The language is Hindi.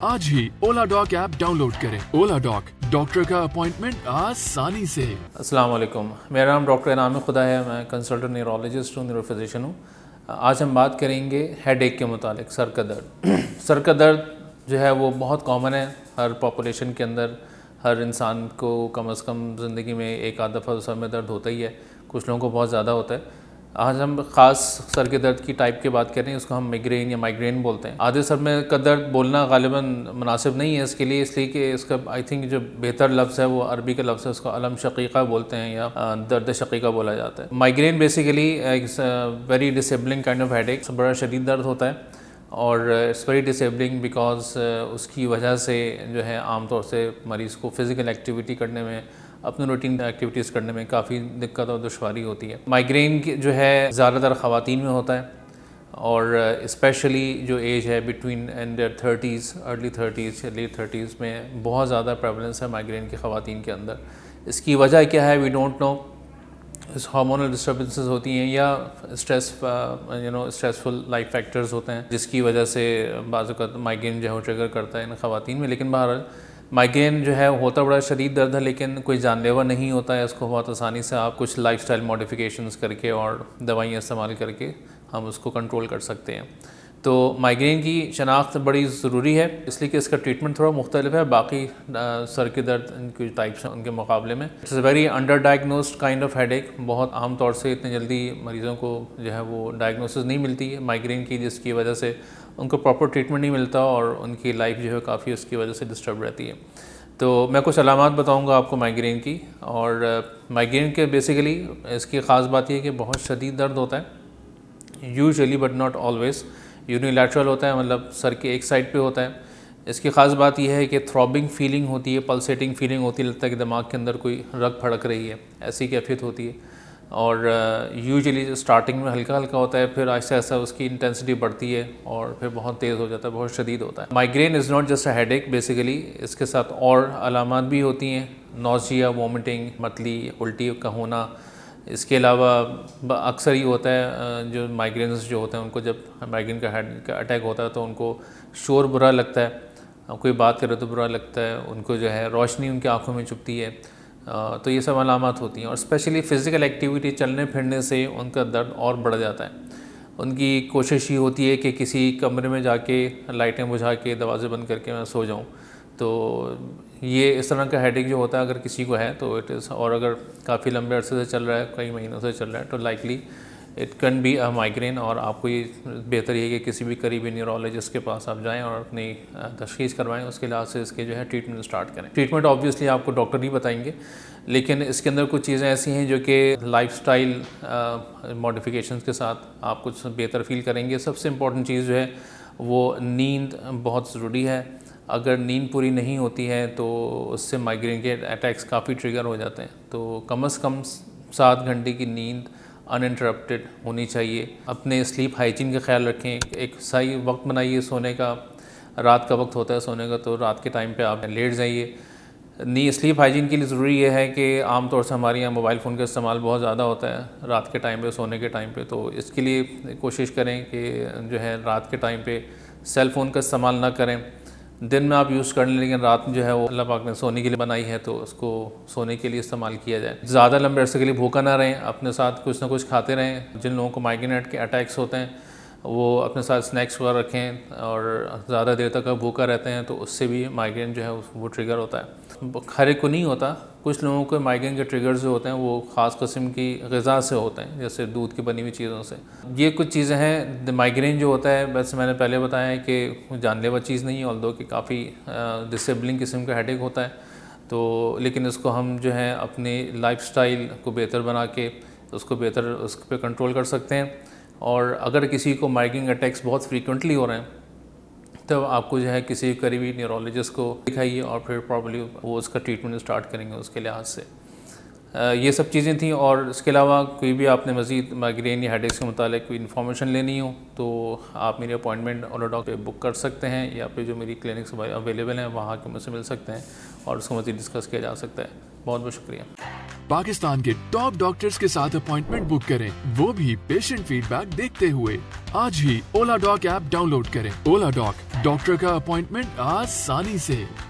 आज ही ओला डॉक ऐप डाउनलोड करें। ओला डॉक, डॉक्टर का अपॉइंटमेंट आसानी से। अस्सलाम वालेकुम, मेरा नाम डॉक्टर इनाम खुदा है। मैं कंसल्टेंट न्यूरोलॉजिस्ट हूँ, न्यूरो फिजिशियन हूँ। आज हम बात करेंगे हेड एक के मुतालिक, सर का दर्द। सर का दर्द जो है वो बहुत कॉमन है हर पॉपुलेशन के अंदर। हर इंसान को कम से कम ज़िंदगी में एक आध दफ़ा सर में दर्द होता ही है, कुछ लोगों को बहुत ज़्यादा होता है। आज हम ख़ास सर के दर्द की टाइप की बात करें, उसको हम मिग्रेन या माइग्रेन बोलते हैं। आधे सर में का दर्द बोलना गालिबन मुनासिब नहीं है इसके लिए, इसलिए कि इसका आई थिंक जो बेहतर लफ्ज़ है वो अरबी का लफ्ज़ है, उसको अलम शकीका बोलते हैं या दर्द शकीका बोला जाता है। माइग्रेन बेसिकली एक very disabling kind of headache, बड़ा शदीद दर्द होता है और इट्स वेरी डिसेबलिंग बिकॉज उसकी वजह से जो है आमतौर से मरीज़ को फ़िज़िकल एक्टिविटी करने में, अपने रूटीन एक्टिविटीज़ करने में काफ़ी दिक्कत और दुश्वारी होती है। माइग्रेन जो है ज़्यादातर ख़वातीन में होता है और स्पेशली जो एज है between in their 30s, early 30s या लेट 30s में बहुत ज़्यादा प्रेवलेंस है माइग्रेन की ख़वातीन के अंदर। इसकी वजह क्या है वी डोंट नो। इस हार्मोनल डिस्टर्बेंसेस होती हैं या स्ट्रेसफुल लाइफ फैक्टर्स होते हैं जिसकी वजह से बाज़ वक़्त माइग्रेन जो है वो ट्रिगर करता है इन ख़वातीन में। लेकिन बहरहाल माइग्रेन जो है होता बड़ा शदीद दर्द है, लेकिन कोई जानलेवा नहीं होता है। इसको बहुत आसानी से आप कुछ लाइफस्टाइल मॉडिफिकेशंस करके और दवाइयाँ इस्तेमाल करके हम उसको कंट्रोल कर सकते हैं। तो माइग्रेन की शनाख्त बड़ी ज़रूरी है, इसलिए कि इसका ट्रीटमेंट थोड़ा मुख्तलिफ है बाकी सर के दर्द की टाइप्स हैं उनके मुकाबले में। It's a very under diagnosed kind of headache. बहुत आम तौर से इतनी जल्दी मरीज़ों को जो है वो डायग्नोसिस नहीं मिलती है माइग्रेन की, जिसकी वजह से उनको प्रॉपर ट्रीटमेंट नहीं मिलता और उनकी लाइफ जो है काफ़ी उसकी वजह से डिस्टर्ब रहती है। तो मैं कुछ अलामात बताऊंगा आपको माइग्रेन की। और माइग्रेन के बेसिकली इसकी ख़ास बात यह है कि बहुत शदीद दर्द होता है, usually but not always. Unilateral होता है, मतलब सर के एक साइड पे होता है। इसकी ख़ास बात यह है कि थ्रॉबिंग फीलिंग होती है, पल्सेटिंग फीलिंग होती है, लगता है कि दिमाग के अंदर कोई रग फड़क रही है, ऐसी कैफियत होती है। और यूजुअली स्टार्टिंग में हल्का हल्का होता है, फिर आहिस्ता आहिस्ता उसकी इंटेंसिटी बढ़ती है और फिर बहुत तेज़ हो जाता है, बहुत शदीद होता है। Migraine is not just a headache basically, इसके साथ और अलामात भी होती हैं, नौसिया, वॉमिटिंग, मतली, उल्टी का होना। इसके अलावा अक्सर ही होता है जो माइग्रेन्स जो होते हैं उनको जब माइग्रेन का हेड का अटैक होता है तो उनको शोर बुरा लगता है, कोई बात करे तो बुरा लगता है, उनको जो है रोशनी उनकी आँखों में चुभती है। तो ये सब अलामात होती हैं और स्पेशली फ़िज़िकल एक्टिविटी, चलने फिरने से उनका दर्द और बढ़ जाता है। उनकी कोशिश ये होती है कि किसी कमरे में जाके लाइटें बुझा के दरवाज़े बंद करके मैं सो जाऊँ। तो ये इस तरह का हेडेक जो होता है अगर किसी को है तो इट इज़, और अगर काफ़ी लंबे अरसे से चल रहा है, कई महीनों से चल रहा है, तो likely it can be a migraine. और आपको ये बेहतर ये है कि किसी भी करीबी न्यूरोलॉजिस्ट के पास आप जाएं और अपनी तशख़ीस करवाएं, उसके लिहाज से इसके जो है ट्रीटमेंट स्टार्ट करें। ट्रीटमेंट ऑब्वियसली आपको डॉक्टर नहीं बताएंगे, लेकिन इसके अंदर कुछ चीज़ें ऐसी हैं जो कि लाइफस्टाइल मॉडिफिकेशंस के साथ आप कुछ बेहतर फील करेंगे। सबसे इम्पॉर्टेंट चीज़ जो है वो नींद बहुत ज़रूरी है। अगर नींद पूरी नहीं होती है तो उससे माइग्रेन के अटैक्स काफ़ी ट्रिगर हो जाते हैं। तो कम से कम 7 घंटे की नींद अनइंटरप्टेड होनी चाहिए। अपने स्लीप हाइजीन का ख्याल रखें, एक सही वक्त बनाइए सोने का। रात का वक्त होता है सोने का, तो रात के टाइम पे आप लेट जाइए। स्लीप हाइजीन के लिए ज़रूरी यह है कि आम तौर से हमारे यहाँ मोबाइल फ़ोन का इस्तेमाल बहुत ज़्यादा होता है रात के टाइम पे, सोने के टाइम पे। तो इसके लिए कोशिश करें कि जो है रात के टाइम पे सेल फ़ोन का इस्तेमाल ना करें। दिन में आप यूज़ कर लें, लेकिन रात जो है वो अल्लाह पाक ने सोने के लिए बनाई है, तो उसको सोने के लिए इस्तेमाल किया जाए। ज़्यादा लंबे अरसे के लिए भूखा ना रहें, अपने साथ कुछ ना कुछ खाते रहें। जिन लोगों को माइग्रेन के अटैक्स होते हैं वो अपने साथ स्नैक्स वगैरह रखें, और ज़्यादा देर तक आप भूखा रहते हैं तो उससे भी माइग्रेन जो है वो ट्रिगर होता है। हर एक को नहीं होता, कुछ लोगों को माइग्रेन के ट्रिगर्स जो होते हैं वो ख़ास किस्म की ग़िज़ा से होते हैं, जैसे दूध की बनी हुई चीज़ों से। ये कुछ चीज़ें हैं। माइग्रेन जो होता है, वैसे मैंने पहले बताया है कि जानलेवा चीज़ नहीं है, ऑल्दो कि काफ़ी डिसेबलिंग किस्म का हेडेक होता है। तो लेकिन इसको हम जो है अपनी लाइफस्टाइल को बेहतर बना के उसको बेहतर उस पर कंट्रोल कर सकते हैं। और अगर किसी को माइग्रेन अटैक्स बहुत फ्रीक्वेंटली हो रहे हैं तब आपको जो है किसी करीबी न्यूरोलॉजिस्ट को दिखाइए और फिर प्रॉब्ली वो उसका ट्रीटमेंट स्टार्ट करेंगे उसके लिहाज से। ये सब चीज़ें थी। और इसके अलावा कोई भी आपने मज़ीद माइग्रेन या हेडेक्स के मुतालिक कोई इन्फॉर्मेशन लेनी हो तो आप मेरी अपॉइंटमेंट ओला डॉक पे बुक कर सकते हैं, या फिर जो मेरी क्लिनिक्स अवेलेबल हैं वहाँ के मुझसे मिल सकते हैं और उसको मज़ीद डिस्कस किया जा सकता है। बहुत बहुत शुक्रिया। पाकिस्तान के टॉप डॉक्टर्स के साथ अपॉइंटमेंट बुक करें, वो भी पेशेंट फीडबैक देखते हुए। आज ही ओला डॉक ऐप डाउनलोड करें। ओला डॉक, डॉक्टर का अपॉइंटमेंट आसानी से।